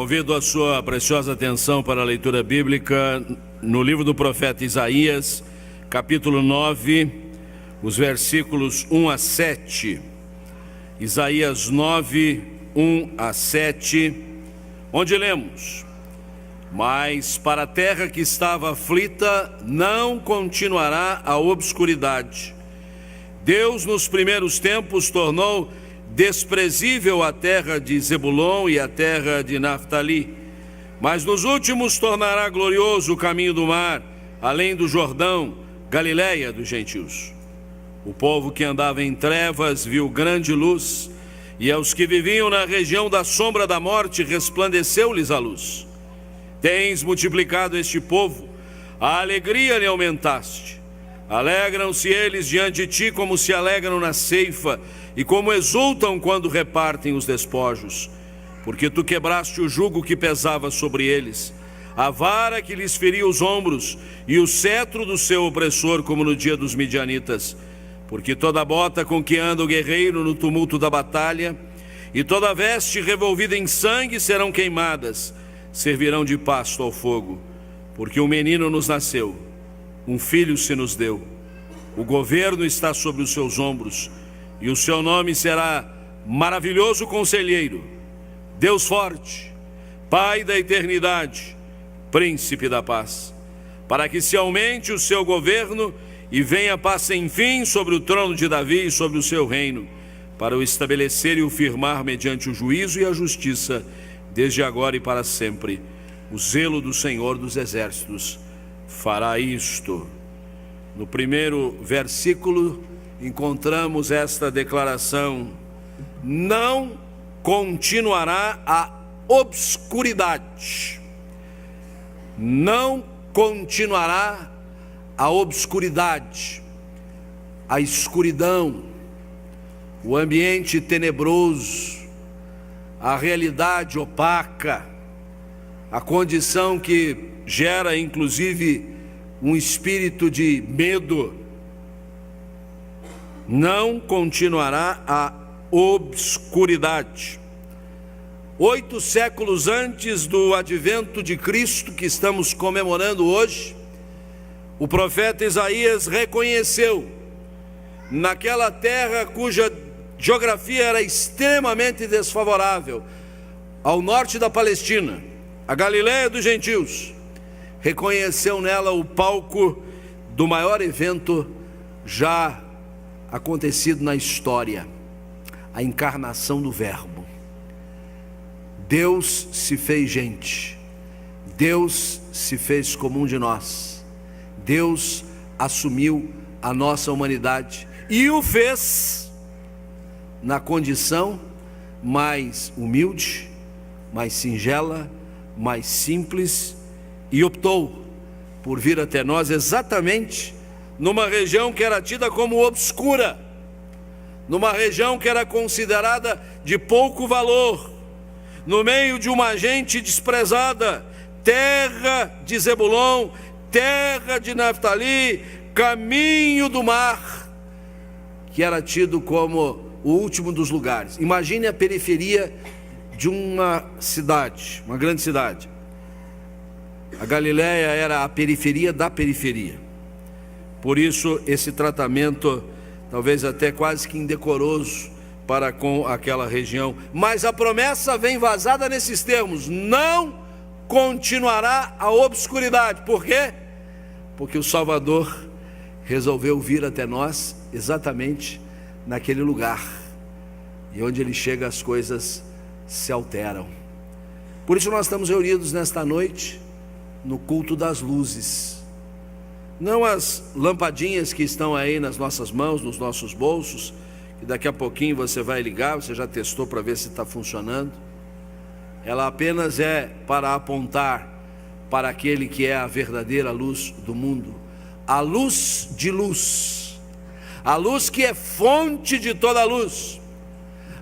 Convido a sua preciosa atenção para a leitura bíblica no livro do profeta Isaías, capítulo 9, os versículos 1 a 7. Isaías 9, 1 a 7, onde lemos: Mas para a terra que estava aflita não continuará a obscuridade. Deus nos primeiros tempos tornou desprezível a terra de Zebulon e a terra de Naftali, mas nos últimos tornará glorioso o caminho do mar, além do Jordão, Galiléia dos gentios. O povo que andava em trevas viu grande luz, e aos que viviam na região da sombra da morte resplandeceu-lhes a luz. Tens multiplicado este povo, a alegria lhe aumentaste. Alegram-se eles diante de ti como se alegram na ceifa, e como exultam quando repartem os despojos. Porque tu quebraste o jugo que pesava sobre eles, a vara que lhes feria os ombros, e o cetro do seu opressor, como no dia dos midianitas. Porque toda bota com que anda o guerreiro no tumulto da batalha, e toda veste revolvida em sangue serão queimadas, servirão de pasto ao fogo. Porque um menino nos nasceu, um filho se nos deu, o governo está sobre os seus ombros, e o seu nome será Maravilhoso Conselheiro, Deus Forte, Pai da Eternidade, Príncipe da Paz. Para que se aumente o seu governo e venha a paz sem fim sobre o trono de Davi e sobre o seu reino, para o estabelecer e o firmar mediante o juízo e a justiça, desde agora e para sempre. O zelo do Senhor dos Exércitos fará isto. No primeiro versículo encontramos esta declaração: não continuará a obscuridade. Não continuará a obscuridade, a escuridão, o ambiente tenebroso, a realidade opaca, a condição que gera inclusive um espírito de medo. Não continuará a obscuridade. 8 séculos antes do advento de Cristo, que estamos comemorando hoje, o profeta Isaías reconheceu, naquela terra cuja geografia era extremamente desfavorável, ao norte da Palestina, a Galiléia dos gentios, reconheceu nela o palco do maior evento já acontecido na história, a encarnação do Verbo. Deus se fez gente, Deus se fez como um de nós, Deus assumiu a nossa humanidade e o fez na condição mais humilde, mais singela, mais simples, e optou por vir até nós exatamente numa região que era tida como obscura, numa região que era considerada de pouco valor, no meio de uma gente desprezada, terra de Zebulon, terra de Naftali, caminho do mar, que era tido como o último dos lugares. Imagine a periferia de uma cidade, uma grande cidade. A Galiléia era a periferia da periferia. Por isso, esse tratamento, talvez até quase que indecoroso para com aquela região. Mas a promessa vem vazada nesses termos: não continuará a obscuridade. Por quê? Porque o Salvador resolveu vir até nós exatamente naquele lugar. E onde ele chega, as coisas se alteram. Por isso nós estamos reunidos nesta noite no culto das luzes. Não as lampadinhas que estão aí nas nossas mãos, nos nossos bolsos, que daqui a pouquinho você vai ligar, você já testou para ver se está funcionando. Ela apenas é para apontar para aquele que é a verdadeira luz do mundo, a luz de luz, a luz que é fonte de toda luz,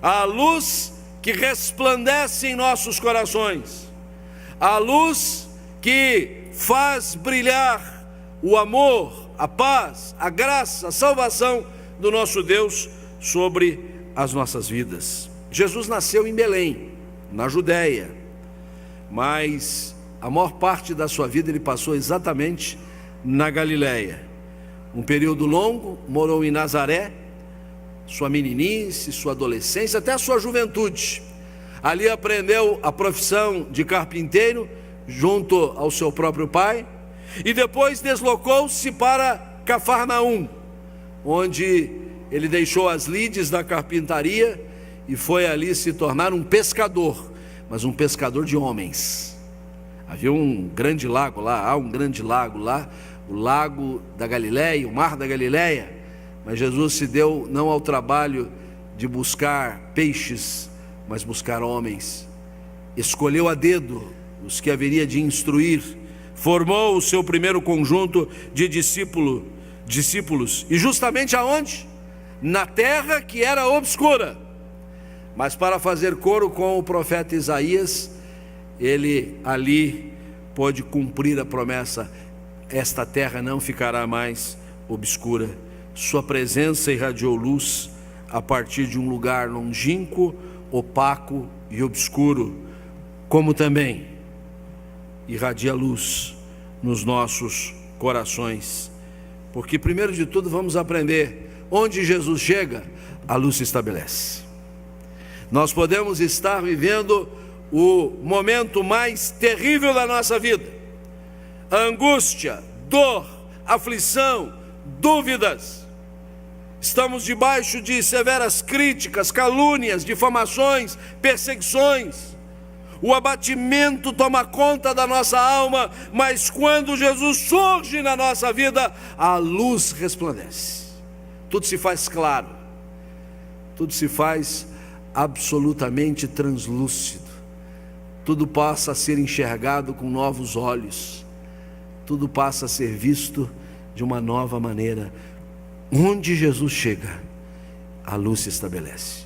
a luz que resplandece em nossos corações, a luz que faz brilhar o amor, a paz, a graça, a salvação do nosso Deus sobre as nossas vidas. Jesus nasceu em Belém, na Judéia, mas a maior parte da sua vida ele passou exatamente na Galileia. Um período longo, morou em Nazaré, sua meninice, sua adolescência, até a sua juventude. Ali aprendeu a profissão de carpinteiro, junto ao seu próprio pai, e depois deslocou-se para Cafarnaum, onde ele deixou as lides da carpintaria e foi ali se tornar um pescador, mas um pescador de homens. Havia um grande lago lá, há um grande lago lá, o lago da Galileia, o mar da Galileia, mas Jesus se deu não ao trabalho de buscar peixes, mas buscar homens. Escolheu a dedo os que haveria de instruir, formou o seu primeiro conjunto de discípulos, e justamente aonde? Na terra que era obscura, mas para fazer coro com o profeta Isaías, ele ali pôde cumprir a promessa: esta terra não ficará mais obscura. Sua presença irradiou luz a partir de um lugar longínquo, opaco e obscuro, como também irradia luz nos nossos corações, porque primeiro de tudo vamos aprender: onde Jesus chega, a luz se estabelece. Nós podemos estar vivendo o momento mais terrível da nossa vida, angústia, dor, aflição, dúvidas, estamos debaixo de severas críticas, calúnias, difamações, perseguições. O abatimento toma conta da nossa alma, mas quando Jesus surge na nossa vida, a luz resplandece. Tudo se faz claro, tudo se faz absolutamente translúcido, tudo passa a ser enxergado com novos olhos, tudo passa a ser visto de uma nova maneira. Onde Jesus chega, a luz se estabelece.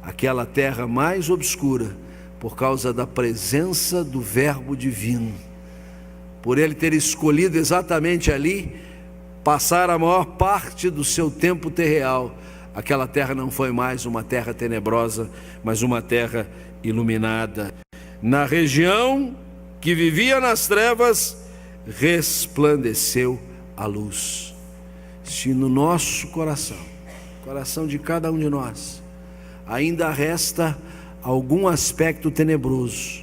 Aquela terra mais obscura, por causa da presença do Verbo divino, por ele ter escolhido exatamente ali passar a maior parte do seu tempo terreal, aquela terra não foi mais uma terra tenebrosa, mas uma terra iluminada. Na região que vivia nas trevas, resplandeceu a luz. Se no nosso coração de cada um de nós, ainda resta algum aspecto tenebroso,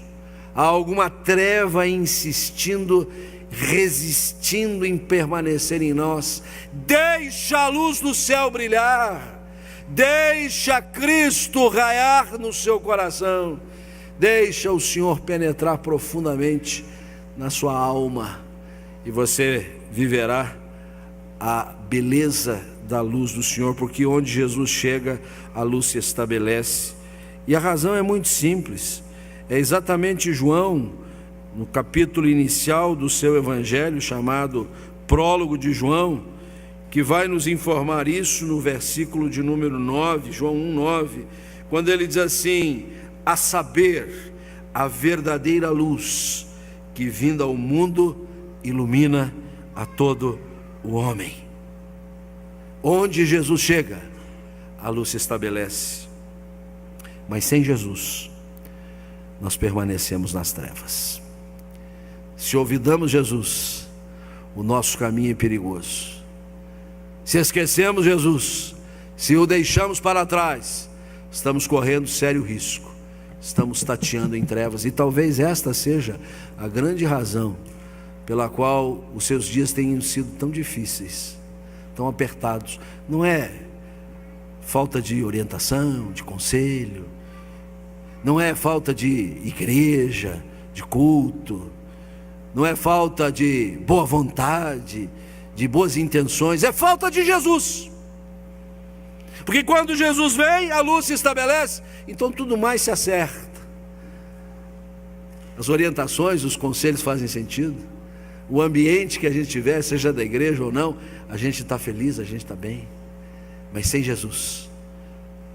há alguma treva insistindo, resistindo em permanecer em nós, deixa a luz do céu brilhar, deixa Cristo raiar no seu coração, deixa o Senhor penetrar profundamente na sua alma, e você viverá a beleza da luz do Senhor, porque onde Jesus chega, a luz se estabelece. E a razão é muito simples, é exatamente João, no capítulo inicial do seu evangelho, chamado Prólogo de João, que vai nos informar isso no versículo de número 9, João 1:9, quando ele diz assim: a saber, a verdadeira luz, que vinda ao mundo, ilumina a todo o homem. Onde Jesus chega, a luz se estabelece. Mas sem Jesus, nós permanecemos nas trevas. Se olvidamos Jesus, o nosso caminho é perigoso. Se esquecemos Jesus, se o deixamos para trás, estamos correndo sério risco, estamos tateando em trevas. E talvez esta seja a grande razão pela qual os seus dias tenham sido tão difíceis, tão apertados. Não é falta de orientação, de conselho, não é falta de igreja, de culto, não é falta de boa vontade, de boas intenções, é falta de Jesus. Porque quando Jesus vem, a luz se estabelece, então tudo mais se acerta. As orientações, os conselhos fazem sentido. O ambiente que a gente tiver, seja da igreja ou não, a gente está feliz, a gente está bem. Mas sem Jesus,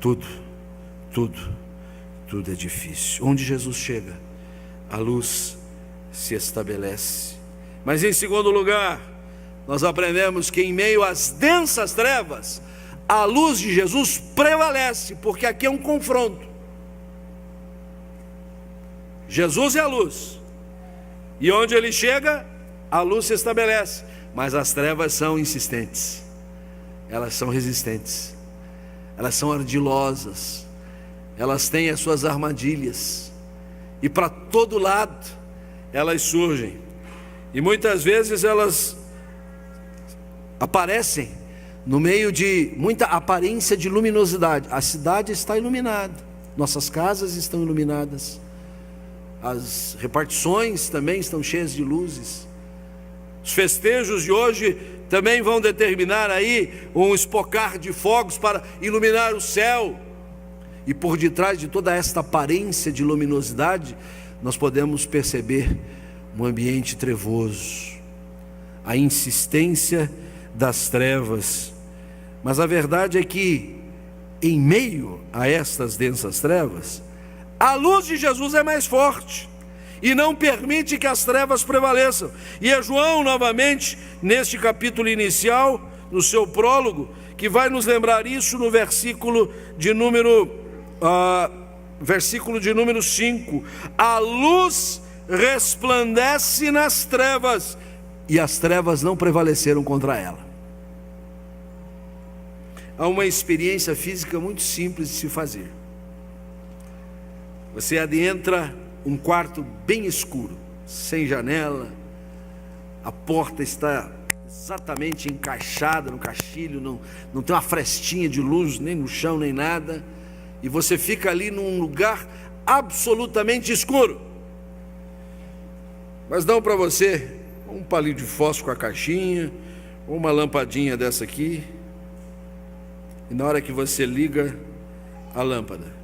tudo é difícil. Onde Jesus chega, a luz se estabelece. Mas em segundo lugar, nós aprendemos que em meio às densas trevas, a luz de Jesus prevalece, porque aqui é um confronto. Jesus é a luz, E onde ele chega, a luz se estabelece. Mas as trevas são insistentes, elas são resistentes, elas são ardilosas, elas têm as suas armadilhas, e para todo lado elas surgem, e muitas vezes elas aparecem no meio de muita aparência de luminosidade. A cidade está iluminada, nossas casas estão iluminadas, as repartições também estão cheias de luzes. Os festejos de hoje também vão determinar aí um espocar de fogos para iluminar o céu. E por detrás de toda esta aparência de luminosidade, nós podemos perceber um ambiente trevoso, a insistência das trevas. Mas a verdade é que, em meio a estas densas trevas, a luz de Jesus é mais forte e não permite que as trevas prevaleçam. E é João, novamente, neste capítulo inicial, no seu prólogo, que vai nos lembrar isso no versículo de número 5. A luz resplandece nas trevas, e as trevas não prevaleceram contra ela. Há uma experiência física muito simples de se fazer. Você adentra um quarto bem escuro, sem janela, a porta está exatamente encaixada no caixilho, não tem uma frestinha de luz, nem no chão, nem nada, e você fica ali num lugar absolutamente escuro. Mas dão para você um palito de fósforo com a caixinha, ou uma lampadinha dessa aqui, e na hora que você liga a lâmpada,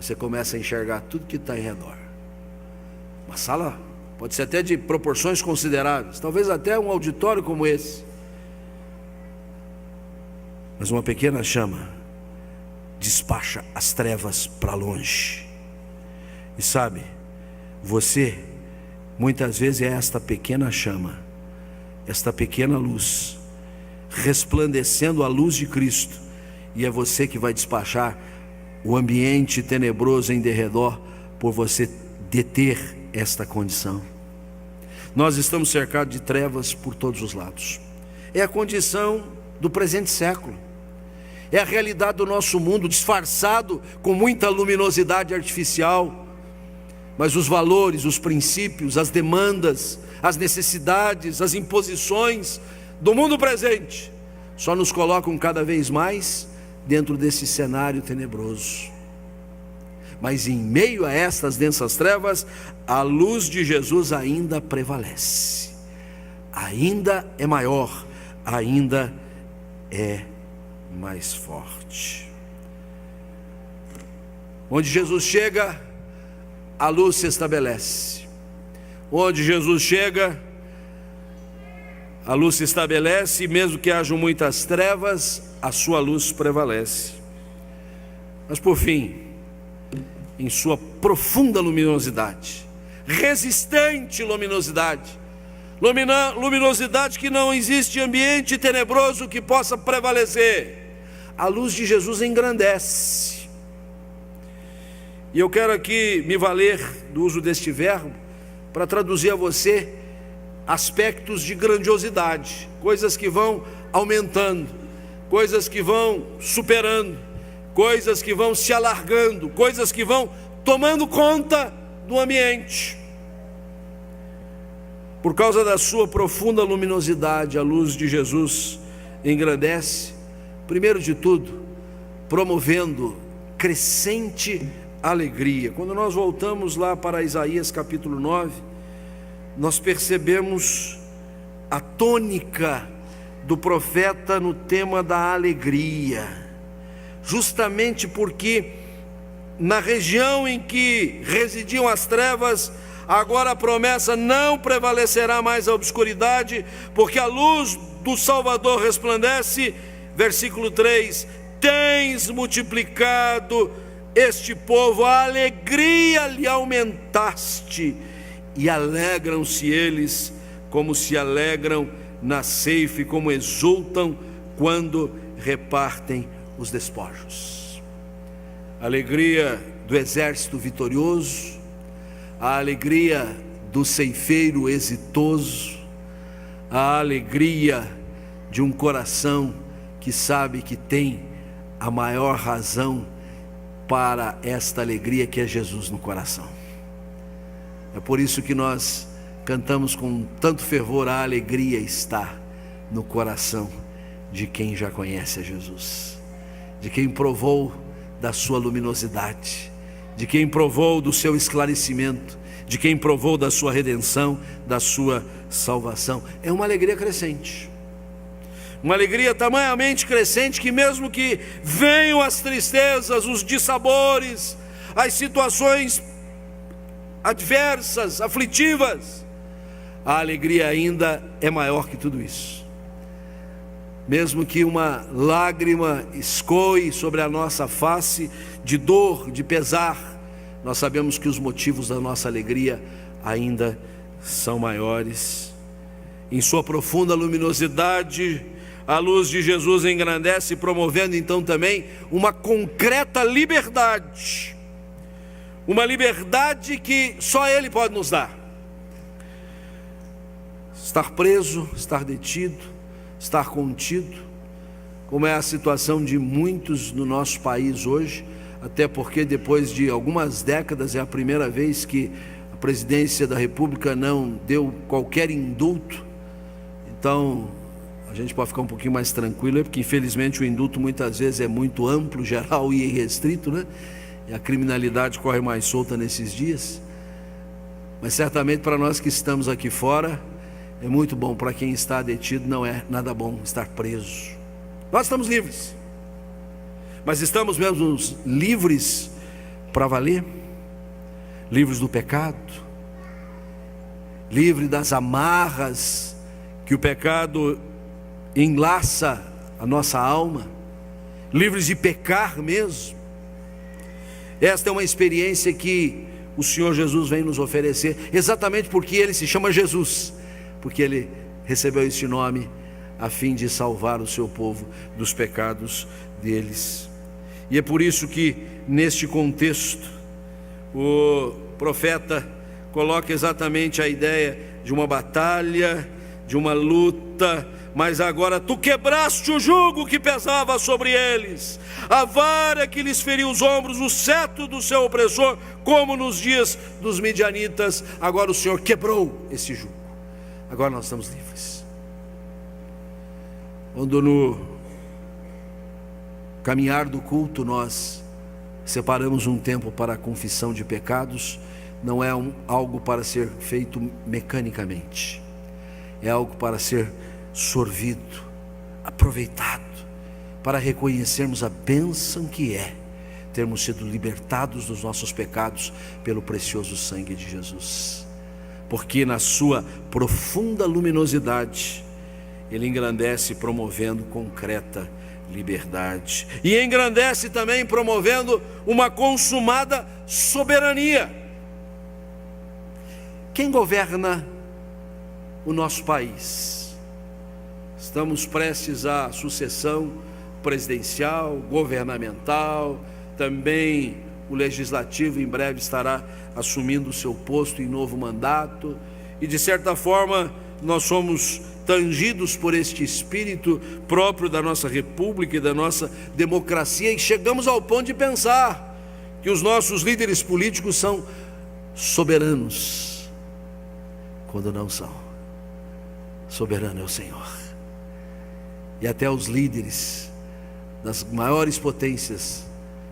você começa a enxergar tudo que está em redor. Uma sala pode ser até de proporções consideráveis, talvez até um auditório como esse. Mas uma pequena chama despacha as trevas para longe. E sabe, você muitas vezes é esta pequena chama, esta pequena luz, resplandecendo a luz de Cristo, e é você que vai despachar o ambiente tenebroso em derredor, por você deter esta condição. Nós estamos cercados de trevas por todos os lados. É a condição do presente século, é a realidade do nosso mundo, disfarçado com muita luminosidade artificial. Mas os valores, os princípios, as demandas, as necessidades, as imposições do mundo presente só nos colocam cada vez mais dentro desse cenário tenebroso. Mas em meio a estas densas trevas, a luz de Jesus ainda prevalece, ainda é maior, ainda é mais forte. Onde Jesus chega, a luz se estabelece. Onde Jesus chega, a luz se estabelece, e mesmo que hajam muitas trevas, a sua luz prevalece. Mas por fim, em sua profunda luminosidade, resistente luminosidade, luminosidade que não existe ambiente tenebroso que possa prevalecer, a luz de Jesus engrandece. E eu quero aqui me valer do uso deste verbo para traduzir a você aspectos de grandiosidade, coisas que vão aumentando, coisas que vão superando, coisas que vão se alargando, coisas que vão tomando conta do ambiente. Por causa da sua profunda luminosidade, a luz de Jesus engrandece, primeiro de tudo, promovendo crescente alegria. Quando nós voltamos lá para Isaías capítulo 9, nós percebemos a tônica do profeta no tema da alegria, justamente porque na região em que residiam as trevas, agora a promessa: não prevalecerá mais a obscuridade, porque a luz do Salvador resplandece. Versículo 3: tens multiplicado este povo, a alegria lhe aumentaste, e alegram-se eles como se alegram na ceifa, e como exultam quando repartem os despojos. A alegria do exército vitorioso, a alegria do ceifeiro exitoso, a alegria de um coração que sabe que tem a maior razão para esta alegria, que é Jesus no coração. É por isso que nós cantamos com tanto fervor: a alegria está no coração de quem já conhece a Jesus, de quem provou da sua luminosidade, de quem provou do seu esclarecimento, de quem provou da sua redenção, da sua salvação. É uma alegria crescente, uma alegria tamanhamente crescente que mesmo que venham as tristezas, os dissabores, as situações adversas, aflitivas, a alegria ainda é maior que tudo isso. Mesmo que uma lágrima escoe sobre a nossa face de dor, de pesar, nós sabemos que os motivos da nossa alegria ainda são maiores. Em sua profunda luminosidade, a luz de Jesus engrandece, promovendo então também uma concreta liberdade, uma liberdade que só Ele pode nos dar. Estar preso, estar detido, estar contido, como é a situação de muitos no nosso país hoje, até porque depois de algumas décadas é a primeira vez que a presidência da República não deu qualquer indulto. Então a gente pode ficar um pouquinho mais tranquilo, porque infelizmente o indulto muitas vezes é muito amplo, geral e irrestrito, né? E a criminalidade corre mais solta nesses dias. Mas certamente para nós que estamos aqui fora é muito bom. Para quem está detido não é nada bom estar preso. Nós estamos livres, mas estamos mesmo livres para valer? Livres do pecado, livre das amarras que o pecado enlaça a nossa alma, livres de pecar mesmo. Esta é uma experiência que o Senhor Jesus vem nos oferecer, exatamente porque Ele se chama Jesus, porque Ele recebeu este nome a fim de salvar o seu povo dos pecados deles. E é por isso que neste contexto o profeta coloca exatamente a ideia de uma batalha, de uma luta. Mas agora tu quebraste o jugo que pesava sobre eles, a vara que lhes feriu os ombros, o cetro do seu opressor, como nos dias dos midianitas. Agora o Senhor quebrou esse jugo, agora nós estamos livres. Quando no caminhar do culto nós separamos um tempo para a confissão de pecados, não é algo para ser feito mecanicamente, é algo para ser sorvido, aproveitado, para reconhecermos a bênção que é termos sido libertados dos nossos pecados pelo precioso sangue de Jesus. Porque na sua profunda luminosidade Ele engrandece promovendo concreta liberdade, e engrandece também promovendo uma consumada soberania. Quem governa o nosso país? Estamos prestes à sucessão presidencial, governamental, também o legislativo em breve estará assumindo o seu posto em novo mandato, e de certa forma nós somos tangidos por este espírito próprio da nossa república e da nossa democracia, e chegamos ao ponto de pensar que os nossos líderes políticos são soberanos, quando não são. Soberano é o Senhor. E até os líderes das maiores potências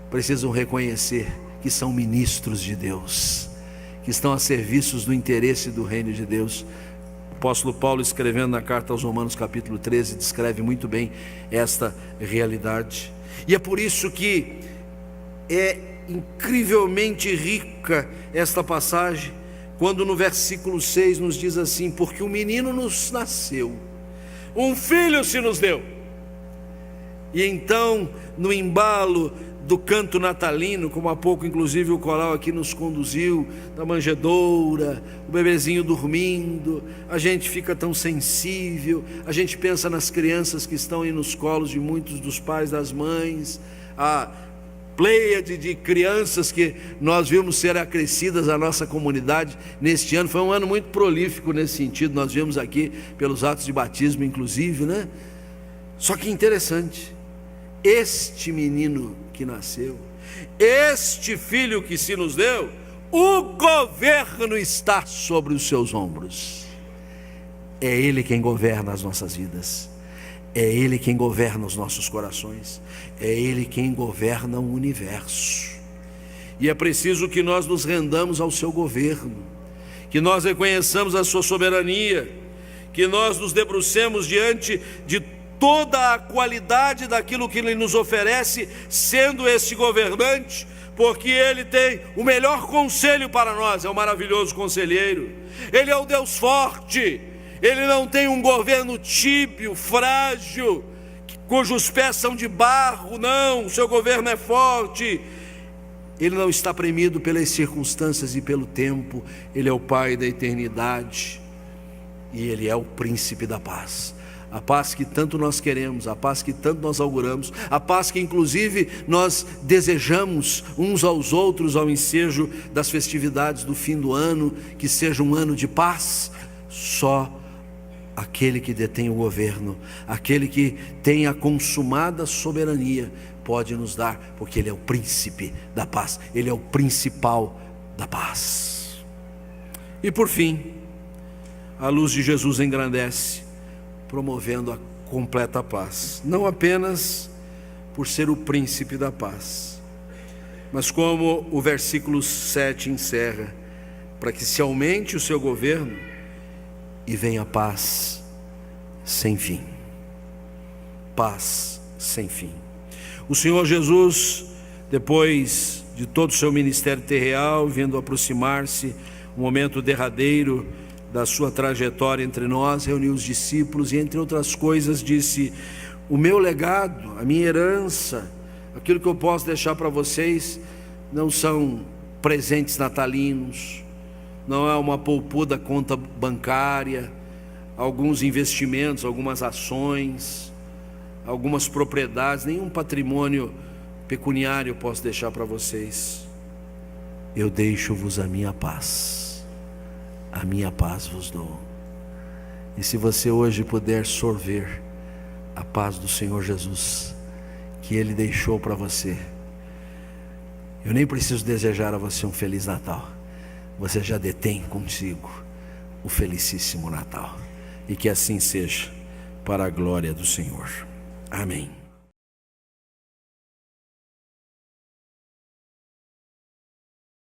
precisam reconhecer que são ministros de Deus, que estão a serviço do interesse do reino de Deus. O apóstolo Paulo, escrevendo na carta aos Romanos capítulo 13, descreve muito bem esta realidade. E é por isso que é incrivelmente rica esta passagem, quando no versículo 6 nos diz assim: porque um menino nos nasceu, um filho se nos deu. E então, no embalo do canto natalino, como há pouco inclusive o coral aqui nos conduziu, da manjedoura, o bebezinho dormindo, a gente fica tão sensível, a gente pensa nas crianças que estão aí nos colos de muitos dos pais, das mães, pleiade de crianças que nós vimos ser acrescidas à nossa comunidade neste ano. Foi um ano muito prolífico nesse sentido, nós vimos aqui pelos atos de batismo inclusive, né? Só que interessante, este menino que nasceu, este filho que se nos deu, o governo está sobre os seus ombros. É Ele quem governa as nossas vidas, é Ele quem governa os nossos corações, é Ele quem governa o universo. E é preciso que nós nos rendamos ao seu governo, que nós reconheçamos a sua soberania, que nós nos debrucemos diante de toda a qualidade daquilo que Ele nos oferece, sendo esse governante, porque Ele tem o melhor conselho para nós, é o maravilhoso conselheiro. Ele é o Deus forte, Ele não tem um governo tíbio, frágil, cujos pés são de barro, não, o seu governo é forte. Ele não está premido pelas circunstâncias e pelo tempo, Ele é o Pai da eternidade, e Ele é o príncipe da paz. A paz que tanto nós queremos, a paz que tanto nós auguramos, a paz que inclusive nós desejamos uns aos outros ao ensejo das festividades do fim do ano, que seja um ano de paz. Só aquele que detém o governo, aquele que tem a consumada soberania, pode nos dar, porque Ele é o príncipe da paz, Ele é o principal da paz. E por fim, a luz de Jesus engrandece, promovendo a completa paz, não apenas por ser o príncipe da paz, mas como o versículo 7 encerra, para que se aumente o seu governo e venha paz sem fim. Paz sem fim. O Senhor Jesus, depois de todo o seu ministério terrenal, vindo aproximar-se, um momento derradeiro da sua trajetória entre nós, reuniu os discípulos e, entre outras coisas, disse: o meu legado, a minha herança, aquilo que eu posso deixar para vocês, não são presentes natalinos, não é uma poupuda conta bancária, alguns investimentos, algumas ações, algumas propriedades, nenhum patrimônio pecuniário eu posso deixar para vocês. Eu deixo-vos a minha paz. A minha paz vos dou. E se você hoje puder sorver a paz do Senhor Jesus, que Ele deixou para você, eu nem preciso desejar a você um Feliz Natal. Você já detém consigo o felicíssimo Natal. E que assim seja, para a glória do Senhor. Amém.